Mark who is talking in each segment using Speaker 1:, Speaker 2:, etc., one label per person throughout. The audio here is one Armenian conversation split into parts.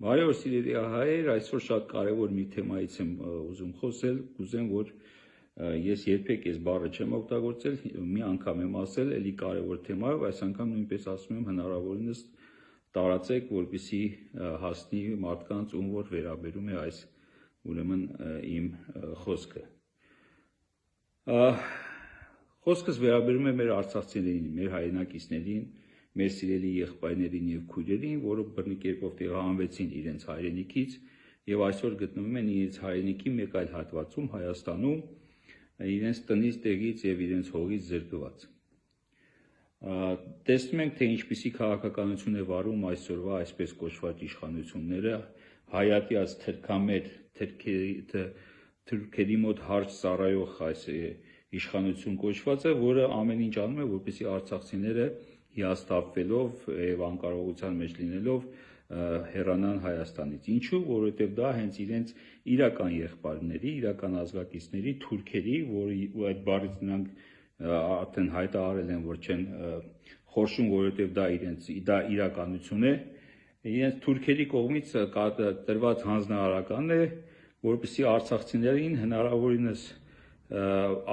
Speaker 1: Բարև սիրելի հայեր, այսօր շատ կարևոր մի թեմայից եմ ուզում խոսել, կուզեմ, որ ես երբեք այս բառը չեմ օգտագործել, մի անգամ եմ ասել, էլի կարևոր թեմայով, այս անգամ նույնպես ասում եմ հնարավորինս տարածեք, որպեսզի հասնի մարդկանց, ում որ վերաբերում է այս ուրեմն իմ խոսքը։ Խոսքս վերաբերում է մեր արցախցիներին, մեր հայրենակիցներին, մեր սիրելի եղբայրներին եւ քույրերին, որոնք բռնի կերպով տեղահանվեցին իրենց հայրենիքից եւ այսօր գտնվում են իրենց հայրենիքի մեկ այլ հատվածում Հայաստանում, իրենց տնից, տեղից եւ իրենց հողից զրկված։ Տեսնում ենք, թե ինչպիսի քաղաքականություն է վարում այսօրվա այսպես կոչված իշխանությունները, հայատյաց թրքամետ թուրքերի մոտ հարճ ծառայող այս իշխանություն կոչվածը, որը ամեն ինչ անում է, որպեսզի արցախցիները հիասթափվելով եւ անկարողության մեջ լինելով հեռանան Հայաստանից։ Ինչու՞, որովհետեւ դա հենց իրենց իրական եղբայրների, իրական ազգակիցների, թուրքերի, որի այդ բառից նրանք արդեն հայտարարել են, որ չեն խորշում, որովհետեւ դա իրականություն է, իրենց թուրքերի կողմից տրված հանձնարարականն է, որպեսզի արցախցիներին հնարավորինս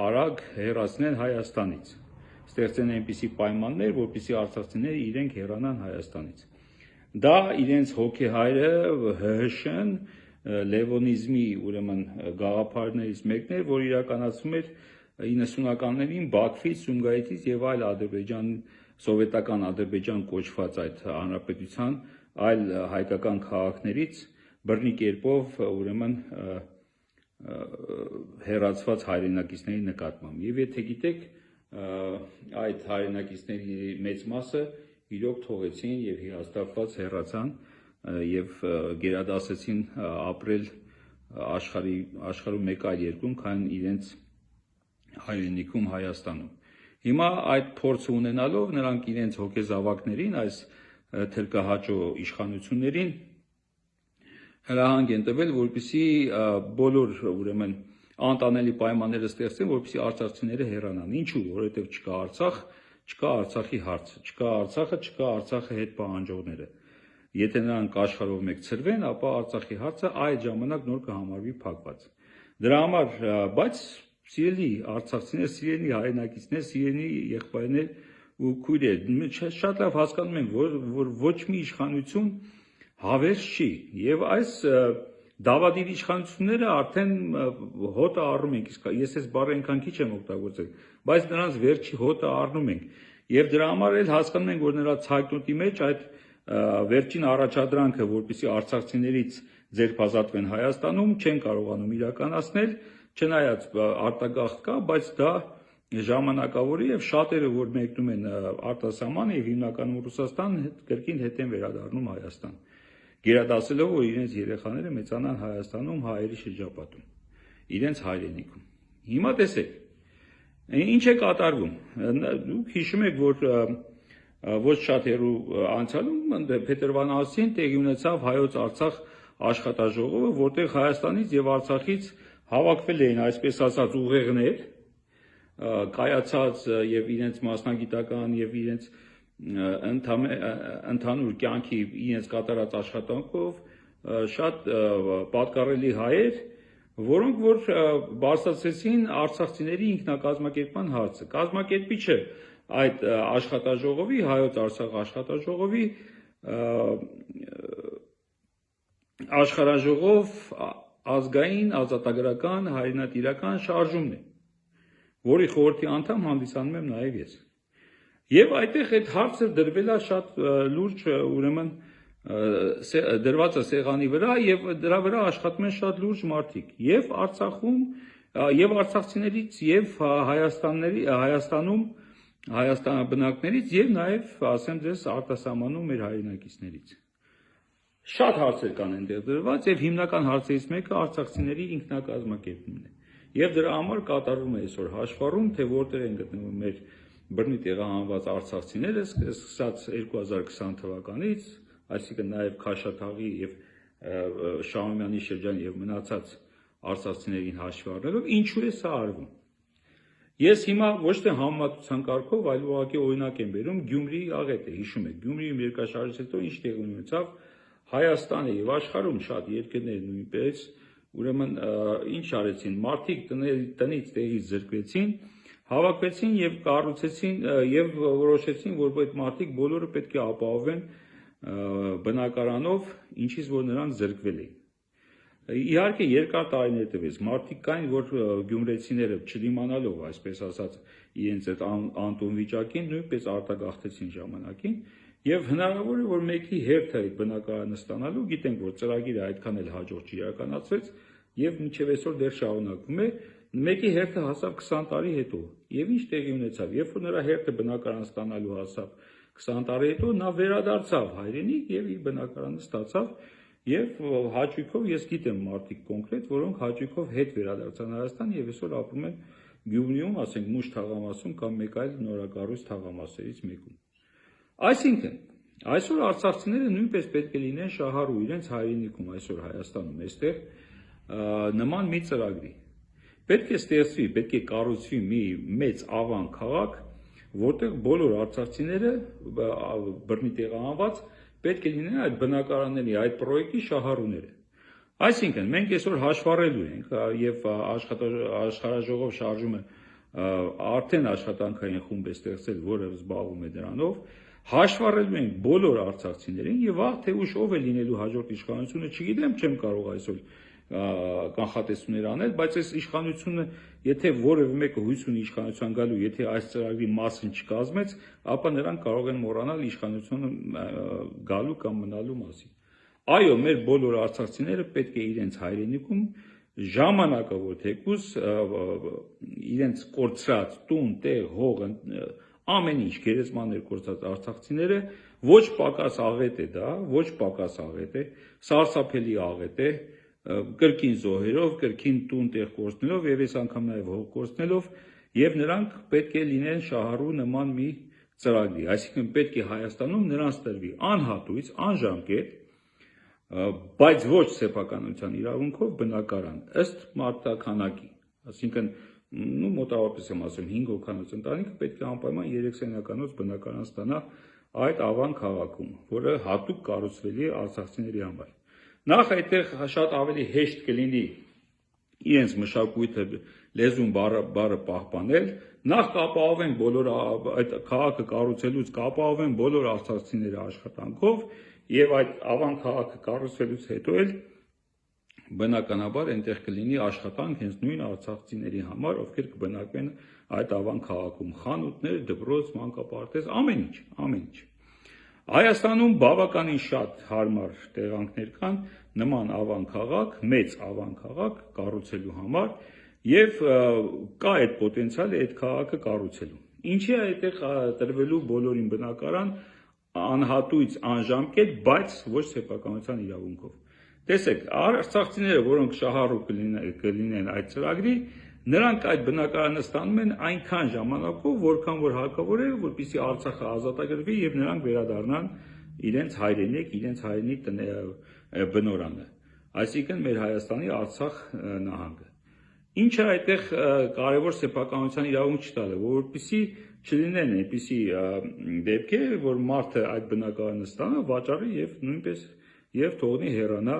Speaker 1: արագ հեռացնեն Հայաստանից, ստեղծեն այնպիսի պայմաններ, որպեսզի արցախցիները իրենք հեռանան Հայաստանից։ Դա իրենց հոգեհայրը ՀՀՇ-ն լևոնիզմի ուրեմն գաղափարներից մեկն էր, որ իրականացվում էր 90-ականներին Բաքվից, Սումգայիթից եւ այլ սովետական Ադրբեջան կոչված այդ հանրապետության այլ հայկական քաղաքներից բռնի կերպով ուրեմն հեռացված հայրենակիցների նկատմամբ։ Եվ եթե գիտեք, այդ հայրենակիցների մեծ մասը իրոք թողեցին եւ հիասթափված հեռացան եւ գերադասեցին ապրել աշխարհում մեկ այլ երկրում, քան իրենց հայրենիքում Հայաստանում։ Հիմա այդ փորձը ունենալով նրանք իրենց հոգեզավակներին, այս թրքահաճո իշխանություններին հրահանգ են տվել, որպեսզի բոլոր ուրեմն անտանելի պայմանները ստեղծեն, որպեսզի արցախցիները հեռանան։ Ինչու՞, որովհետև չկա Արցախ, չկա Արցախի հարցը, չկա Արցախը, չկա Արցախը հետ պահանջողները։ Եթե նրանք աշխարհով մեկ ցրվեն, ապա Արցախի հարցը այդ ժամանակ նոր կհամարվի փակված։ Դրա համար, բայց սիրելի արցախցիներ, սիրելի հայրենակիցներ, սիրելի եղբայրներ ու քույրեր, շատ լավ հասկանում ենք, որ ոչ մի իշխանություն հավերժ չի, եւ այս դավադիր իշխանությունները արդեն հոտը առնում ենք, իսկ ես այս բառը այնքան քիչ եմ օգտագործել, բայց նրանց վերջի հոտը առնում ենք, եւ դրա համար էլ հասկանում ենք, որ նրա ցայտնոտի մեջ այդ վերջին առաջադրանքը, որպեսզի արցախցիներից ձերբազատվեն Հայաստանում, չեն կարողանում իրականացնել, չնայած արտագաղթ կա, բայց դա ժամանակավոր է եւ շատերը, որ մեկնում են արտասահման եւ հիմնականում Ռուսաստան, կրկին հետ են վերադառնում Հայաստան, գերադասելով, որ իրենց երեխաները մեծանան Հայաստանում, հայերի շրջապատում, իրենց հայրենիքում։ Հիմա տեսեք, ինչ է կատարվում։ Դուք հիշում եք, որ ոչ շատ հեռու անցյալում փետրվան ամսին տեղի ունեցավ հայոց Արցախ աշխատաժողովը, որտեղ Հայաստանից եւ Արցախից հավաքվել էին, այսպես ասած, ուղեղներ, կայացած եւ իրենց մասնագիտական եւ իրենց ընդհանուր կյանքի իրենց կատարած աշխատանքով շատ պատկառելի հայեր, որոնք որ բարձրացրեցին արցախցիների ինքնակազմակերպման հարցը։ Կազմակերպիչը այդ աշխատաժողովի, հայոց Արցախ աշխատաժողովի աշխարհաժողով ազգային, ազատագրական, հայրենատիրական շարժումն է, որի խորհրդի անդամ հանդիսանում եմ նաև ես։ Եվ այդտեղ այդ հարցը դրվել է շատ լուրջ, ուրեմն դրված է սեղանի վրա եւ դրա վրա աշխատում են շատ լուրջ մարդիկ եւ Արցախում եւ արցախցիներից եւ Հայաստանում Հայաստանաբնակներից եւ նաեւ ասեմ ձեզ արտասահմանում մեր հայրենակիցներից։ Շատ հարցեր կան այնտեղ դրված եւ հիմնական հարցերից մեկը արցախցիների ինքնակազմակերպումն է։ Եվ դրա համար կատարվում է այսօր հաշվառում, թե որտեղ են գտնվում մեր բռնի տեղահանված արցախցիները, սկսած 2020 թվականից, այսինքն նաև Քաշաթաղի եւ Շահումյանի շրջան եւ մնացած արցախցիներին հաշվի առնելով, ինչու է սա արվում։ Ես հիմա ոչ թե համեմատության կարգով, այլ ուղղակի օրինակ եմ բերում Գյումրիի աղետը, հիշում եք, Գյումրիում երկրաշարժից հետո ինչ տեղի ունեցավ Հայաստանը եւ աշխարհում շատ երկրներ նույնպես, ուրեմն ինչ արեցին, մարդիկ տնից տեղից զրկվեցին, հավաքվեցին եւ կառուցեցին եւ որոշեցին, որ այդ մարդիկ բոլորը պետք է ապահովեն բնակարանով, ինչից որ նրանք զրկվել էին։ Իհարկե երկար տարիներ տևեց, մարդիկ կային, որ գյումրեցիները չդիմանալով, այսպես ասած, իրենց այդ անտուն վիճակին նույնպես արտագաղթեցին ժամանակին եւ հնարավոր է, որ մեկի հերթը այդ բնակարանը ստանալու, գիտենք, որ ծրագիրը այդքան էլ հաջող չիրականացվեց եւ մինչեւ այսօր դեռ շարունակվում է, մեկի հերթը հասավ 20 տարի հետո եւ ինչ տեղի ունեցավ, երբ որ նրա հերթը բնակարան ստանալու հասավ 20 տարի հետո, նա վերադարձավ հայրենիք եւ իր բնակարանը ստացավ եւ հաճույքով ես գիտեմ մարդիկ կոնկրետ, որոնք հաճույքով հետ վերադարձան Հայաստան եւ այսօր ապրում են Գյումրիում, ասենք Մուշ թաղամասում կամ մեկ այլ նորակառույց թաղամասերից մեկում։ Այսինքն, այսօր արցախցիները նույնպես պետք է լինեն շահառու իրենց հայրենիքում, այսօր Հայաստանում, այստեղ նման մի ծրագրի։ Պետք է ստեղծվի, պետք է կառուցվի մի մեծ ավան քաղաք, որտեղ բոլոր արցախցիները բռնի տեղահանված պետք է լինեն այդ բնակարանների, այդ պրոյեկտի շահառուները։ Այսինքն, մենք այսօր հաշվառելու ենք եւ աշխարհաժողով շարժումը արդեն աշխատանքային խումբ է ստեղծել, որը զբաղվում է դրանով, հաշվառելու ենք բոլոր արցախցիներին եւ վաղ թե ուշ ով է լինելու հաջորդ իշխանությունը, չգիտեմ, չեմ կարող այսօր կանխատեսումներ անել, բայց այս իշխանությունը, եթե որևէ մեկը հույս ունի իշխանության գալու, եթե այս ծրագրի մասին չկազմեց, ապա նրանք կարող են մոռանալ իշխանությունը գալու կամ մնալու մասին։ Այո, մեր բոլոր արցախցիները պետք է իրենց հայրենիքում ժամանակավոր թեկուզ իրենց կորցրած տուն, տեղ, հող, ամեն ինչ գերեզմաններ կորցրած արցախցիները ոչ պակաս աղետ է դա, ոչ պակաս աղետ է, սարսափելի աղետ է, կրկին զոհերով, կրկին տուն տեղ կորցնելով եւ այս անգամ նաեւ հող կորցնելով եւ նրանք պետք է լինեն շահառու նման մի ծրագրի, այսինքն պետք է Հայաստանում նրանց տրվի անհատույց, անժամկետ, բայց ոչ սեփականության իրավունքով բնակարան ըստ մարտաքանակի, այսինքն մոտավորապես եմ ասում 5 հոգանոց ընտանիքը պետք է անպայման 3 սենյականոց բնակարան ստանա այդ ավան քաղաքում, որը հատուկ կառուցվելի է արցախցիների համար։ Նախ այդտեղ շատ ավելի հեշտ կլինի իրենց մշակույթը, լեզուն, բառը պահպանել, նախ կապահովեն բոլոր այդ քաղաքը կառուցելուց կապահովեն բոլոր արցախցիները աշխատանքով եւ այդ ավան քաղաքը կառուցվելուց հետո էլ բնականաբար այնտեղ կլինի աշխատանք հենց նույն արցախցիների համար, ովքեր կբնակվեն այդ ավան քաղաքում, խանութներ, դպրոց, մանկապարտեզ, ամեն ինչ։ Հայաստանում բավականին շատ հարմար տեղանքներ կան նման ավան քաղաք, մեծ ավան քաղաք կառուցելու համար եւ կա այդ պոտենցիալը այդ քաղաքը կառուցելու։ Ինչի է այդտեղ տրվելու բոլորին բնակարան անհատույց, անժամկետ, բայց ոչ սեփականության իրավունքով։ Տեսեք, արցախցիները, որոնք շահառու կլինեն այդ ծրագրի, նրանք այդ բնակարանը ստանում են այնքան ժամանակով, որքան որ հարկավոր է, որպեսզի Արցախը ազատագրվի եւ նրանք վերադառնան իրենց հայրենիք բնորանը, այսինքն մեր Հայաստանի Արցախ նահանգը։ Ինչը այդտեղ կարևոր սեփականության իրավունք չտալը, որպեսզի չլինեն այնպիսի դեպքեր, որ մարդը այդ բնակարանը ստանա, վաճառի եւ նույնպես եւ թողնի հեռանա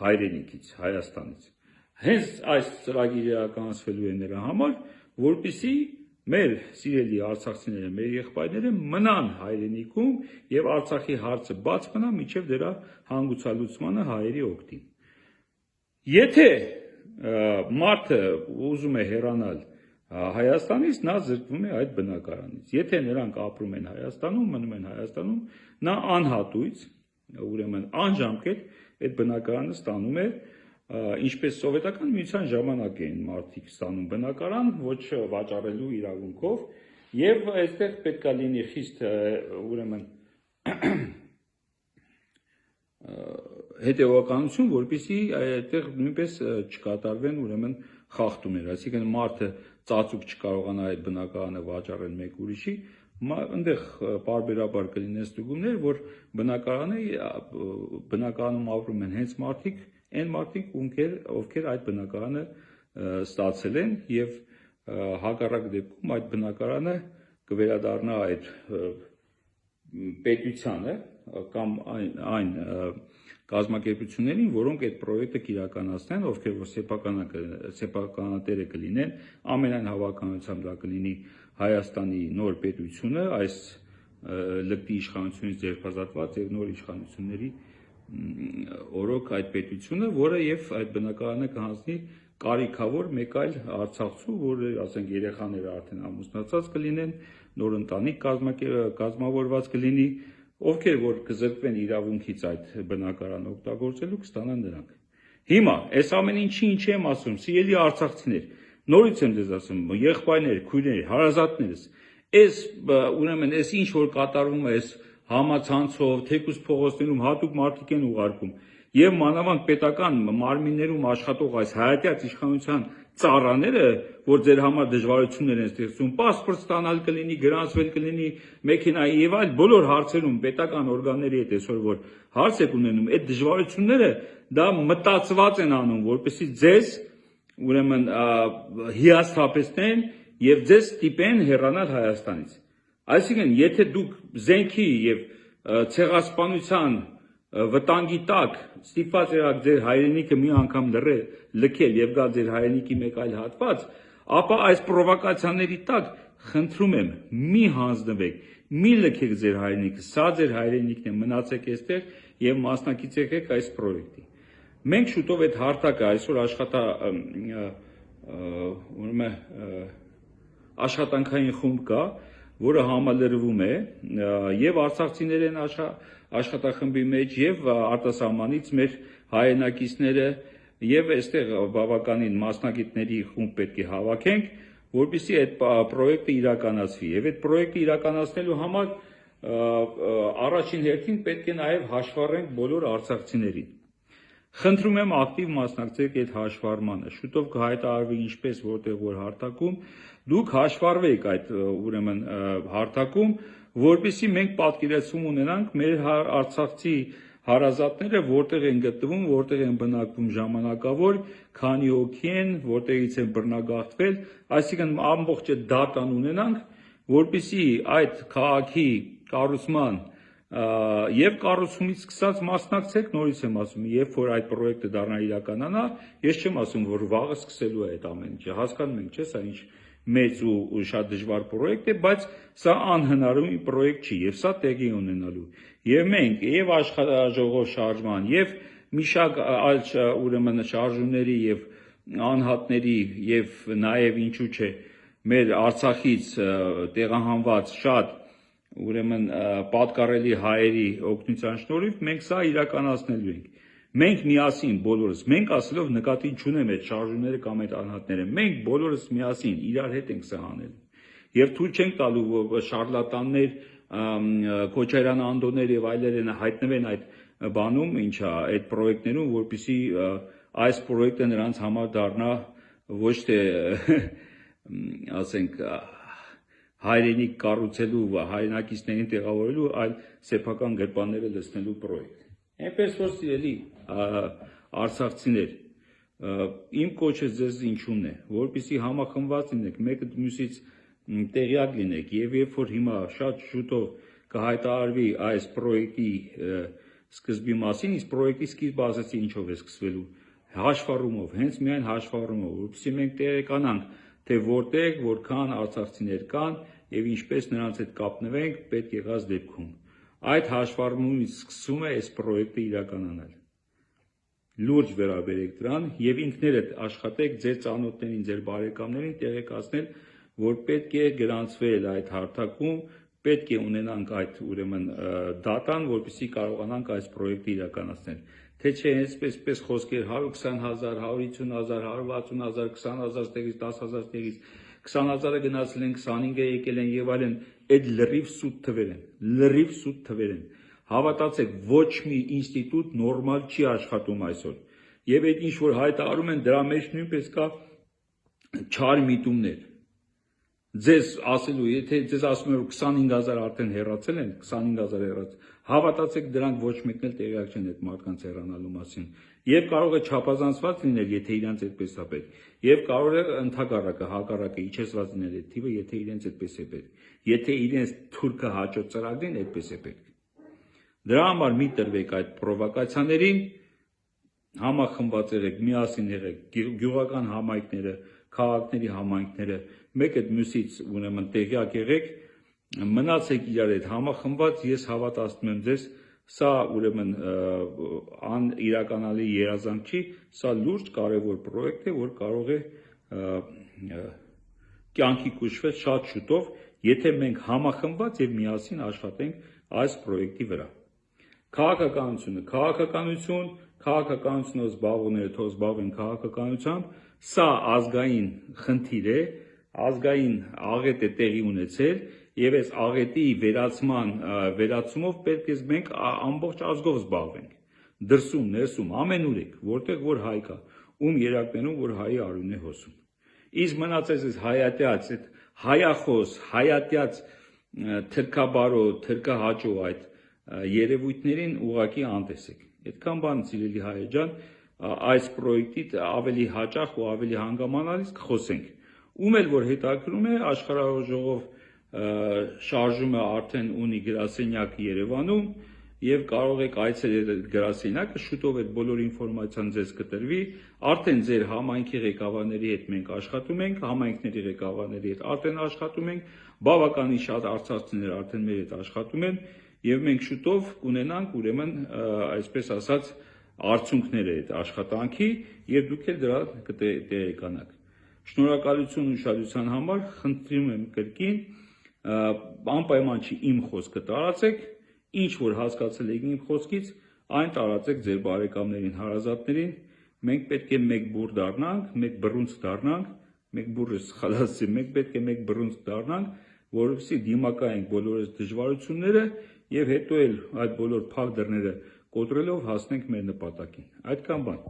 Speaker 1: հայրենիքից, Հայաստանից։ Հենց այս ծրագիրը իրականացվելու է նրա համար, որպեսզի մեր սիրելի արցախցիները, մեր եղբայրները մնան հայրենիքում եւ Արցախի հարցը բաց մնա մինչեւ դրա հանգուցալուծմանը հայերի օգտին։ Եթե մարդը ուզում է հեռանալ Հայաստանից, նա զրկվում է այդ բնակարանից։ Եթե նրանք ապրում են Հայաստանում, մնում են Հայաստանում, նա անհատույց, ուրեմն անժամկետ այդ բնակարանը ստանում է, ինչպես սովետական միության ժամանակ էին մարդիկ ստանում բնակարան, ոչ վաճառելու իրավունքով, եւ այստեղ պետք է լինի խիստ ուրեմն հետևականություն, որպեսզի այդտեղ նույնպես չկատարվեն ուրեմն խախտումներ, այսինքն մարդը ծածուկ չկարողանա այդ բնակարանը վաճառել մեկ ուրիշի, այնտեղ պարբերաբար կլինեն ստուգումներ, որ բնակարանում ապրում են հենց մարդիկ, այն մարդիկ, ովքեր այդ բնակարանը ստացել են եւ հակառակ դեպքում այդ բնակարանը կվերադառնա այդ պետությանը կամ այն կազմակերպություններին, որոնք այդ պրոյեկտը կիրականացնեն, ովքեր որ սեփականատերը կլինեն, ամենայն հավանականությամբ դա կլինի Հայաստանի նոր պետությունը, այս լկտի իշխանությունից ձերբազատված եւ նոր իշխանությունների օրոք այդ պետությունը, որը եւ այդ բնակարանը կհանձնի կարիքավոր մեկ այլ արցախցու, որը ասենք երեխաները արդեն ամուսնացած կլինեն, նոր ընտանիք կազմավորված կլինի, ովքեր որ կզրկվեն իրավունքից այդ բնակարանը օգտագործելու կստանան նրանք։ Հիմա այս ամեն ինչի ինչի եմ ասում, սիրելի արցախցիներ, նորից եմ ձեզ ասում, եղբայրներ, քույրեր, հարազատներս, այս ուրեմն այս ինչ որ կատարվում է այս համացանցով, թեկուզ փողոցներում հատուկ մարդիկ են ուղարկում եւ մանավանդ պետական մարմիններում աշխատող այս հայատյաց իշխանության ծառաները, որ ձեր համար դժվարություններ են ստեղծում, պասպորտ ստանալ կլինի, գրանցվել կլինի մեքենայի եւ այլ բոլոր հարցերում պետական օրգանների հետ այսօր որ հարց եք ունենում, այդ դժվարությունները դա մտածված են անում, որպեսզի ձեզ ուրեմն հիասթափեցնեն եւ ձեզ ստիպեն հեռանալ Հայաստանից։ Այսինքն, եթե դուք զենքի եւ ցեղասպանության վտանգի տակ ստիպված եղաք ձեր հայրենիքը մի անգամ լքել եւ գալ ձեր հայրենիքի մեկ այլ հատված, ապա այս պրովոկացիաների տակ խնդրում եմ մի հանձնվեք, մի լքեք ձեր հայրենիքը, սա ձեր հայրենիքն է, մնացեք այստեղ եւ մասնակից եղեք այս պրոյեկտի։ Մենք շուտով այդ հարթակը այսօր աշխատանքային խումբ կա, որը համալրվում է եւ արցախցիներ են աշխատախմբի մեջ եւ արտասահմանից մեր հայրենակիցները եւ այստեղ բավականին մասնագետների խումբ պետք է հավաքենք, որպեսզի այդ պրոյեկտը իրականացվի եւ այդ պրոյեկտը իրականացնելու համար առաջին հերթին պետք է նաեւ հաշվառենք բոլոր արցախցիներին։ Խնդրում եմ ակտիվ մասնակցեք այդ հաշվառմանը, շուտով կհայտարարվի ինչպես որտեղ որ հարթակում, դուք հաշվառվեք այդ ուրեմն հարթակում, որպեսզի մենք պատկերացում ունենանք մեր արցախցի հարազատները որտեղ են գտնվում, որտեղ են բնակվում ժամանակավոր, քանի հոգի են, որտեղից են բռնագաղթվել, այսինքն ամբողջ դատան ունենանք, որպեսզի այդ քաղաքի կառուցման եւ կառուցումից սկսած մասնակցեք, նորից եմ ասում, երբ որ այդ պրոյեկտը դառնա իրականանա, ես չեմ ասում, որ վաղը սկսելու է այդ ամեն ինչը, հասկանում եք, չէ՞, սա ինչ մեծ ու շատ դժվար պրոյեկտ է, բայց սա անհնարին պրոյեկտ չի եւ սա տեղի ունենալու։ Եվ մենք եւ աշխատաժողով շարժման եւ մի շարք այլ ուրեմն շարժումների եւ անհատների եւ նաեւ ինչու՞ չէ մեր Արցախից տեղահանված շատ ուրեմն պատկառելի հայերի օգնության շնորհիվ մենք սա իրականացնելու ենք։ Մենք միասին բոլորս, մենք ասելով նկատի չունեմ այդ շարժումները կամ այդ անհատները, մենք բոլորս միասին իրար հետ ենք սա անել։ Եվ թույլ չենք տալու շարլատաններ, Քոչարյան Անդոներ եւ այլերն հայտնվեն այդ բանում, ինչա, այդ պրոյեկտներում, որպեսզի այս պրոյեկտը նրանց համար դառնա ոչ թե ասենք հայրենիք կառուցելու, հայրենակիցներին տեղավորելու, այլ սեփական գրպանները լցնելու պրոյեկտ։ Այնպես որ սիրելի արցախցիներ, իմ կոչը ձեզ ինչու՞ն է, որպեսզի համախմբված լինեք, մեկը մյուսից տեղյակ լինեք եւ երբ որ հիմա շատ շուտով կհայտարարվի այս պրոյեկտի սկզբի մասին, իսկ պրոյեկտի սկիզբը ասացի ինչով է սկսվելու, հաշվառումով, հենց միայն հաշվառումով, որպեսզի մենք տեղեկանանք, թե որտեղ, որքան արցախցիներ կան եւ ինչպես նրանց հետ կապնվենք պետք եղած դեպքում։ Այդ հաշվառումից սկսում է այս պրոյեկտը իրականանալ։ Լուրջ վերաբերեք դրան եւ ինքներդ աշխատեք ձեր ծանոթներին, ձեր բարեկամներին տեղեկացնել, որ պետք է գրանցվել այդ հարթակում, պետք է ունենանք այդ ուրեմն դատան, որպեսզի կարողանանք այս պրոյեկտը իրականացնել։ Թե չէ այսպես խոսքեր 120,000, 150,000, 160,000, 20,000 տեղից, 10,000 տեղից, 20,000-ը գնացել են, 25-ը եկել են եւ այլն, այդ լրիվ սուտ թվեր են, Հավատացեք, ոչ մի ինստիտուտ նորմալ չի աշխատում այսօր։ Եվ այդ ինչ որ հայտարարում են, դրա մեջ նույնպես կա չար միտումներ։ Ձեզ ասելու, եթե ձեզ ասում են, որ 25,000 արդեն հեռացել են, 25,000 հեռացել, հավատացեք, դրանք ոչ մեկն էլ տեղյակ չեն այդ մարդկանց հեռանալու մասին։ Եվ կարող է չափազանցված լինել, եթե իրենց այդպես է պետք, եւ կարող է ընդհակառակը, հակառակը իջեցված լինել այդ թիվը, եթե իրենց այդպես է պետք, եթե իրենց թուրքը հաջորդ ծրագրին այդպես է պետք։ Դրա համար մի տրվեք այդ պրովոկացիաներին, համախմբված եղեք, միասին եղեք, գյուղական համայնքները, քաղաքների համայնքները, մեկը մյուսից ուրեմն տեղյակ եղեք, մնացեք իրար հետ համախմբված, ես հավատացնում եմ ձեզ, սա ուրեմն անիրականալի երազանք չի, սա լուրջ կարևոր պրոյեկտ է, որ կարող է կյանքի կոչվել շատ շուտով, եթե մենք համախմբված եւ միասին աշխատենք այս պրոյեկտի վրա։ Քաղաքականությունով զբաղվողները թող զբաղվեն քաղաքականությամբ, սա ազգային խնդիր է, ազգային աղետ է տեղի ունեցել եւ այս աղետի վերացումով պետք է մենք ամբողջ ազգով զբաղվենք, դրսում, ներսում, ամենուր եք, որտեղ որ հայ կա, ում երակներում որ հայի արյուն է հոսում։ Իսկ մնացած այս հայատյաց, այդ հայախոս, հայատյաց թրքաբարո, թրքահաճո այդ երևույթներին ուղղակի անտեսեք։ Այդքան բան, սիրելի հայեր ջան, այս պրոյեկտից ավելի հաճախ ու ավելի հանգամանալից կխոսենք։ Ում էլ որ հետաքրում է, աշխարհաժողով շարժումը արդեն ունի գրասենյակ Երևանում եւ կարող եք այցելել գրասենյակը, շուտով այդ բոլոր ինֆորմացիան ձեզ կտրվի, արդեն ձեր համայնքի ղեկավարների հետ մենք աշխատում ենք, համայնքների ղեկավարների հետ արդեն աշխատում ենք, բավականին շատ արցախցիներ արդեն մեր հետ աշխատում են եւ մենք շուտով կունենանք ուրեմն այսպես ասած արդյունքները այդ աշխատանքի եւ դուք էլ դրա կտեղեկանաք։ Շնորհակալություն ուշադրության համար, խնդրում եմ կրկին, անպայման չի իմ խոսքը տարածեք, ինչ որ հասկացել եք իմ խոսքից, այն տարածեք ձեր բարեկամներին, հարազատներին, մենք պետք է մեկ բուռ դառնանք, մեկ բռունց դառնանք, մեկ բուռը սխալացի, մենք պետք է մեկ բռունց դառնանք, որովհետեւ դիմակայենք բոլոր այս դժվարությունները եւ հետո էլ այդ բոլոր փակ դռները կոտրելով հասնենք մեր նպատակին։ Այդքան բան։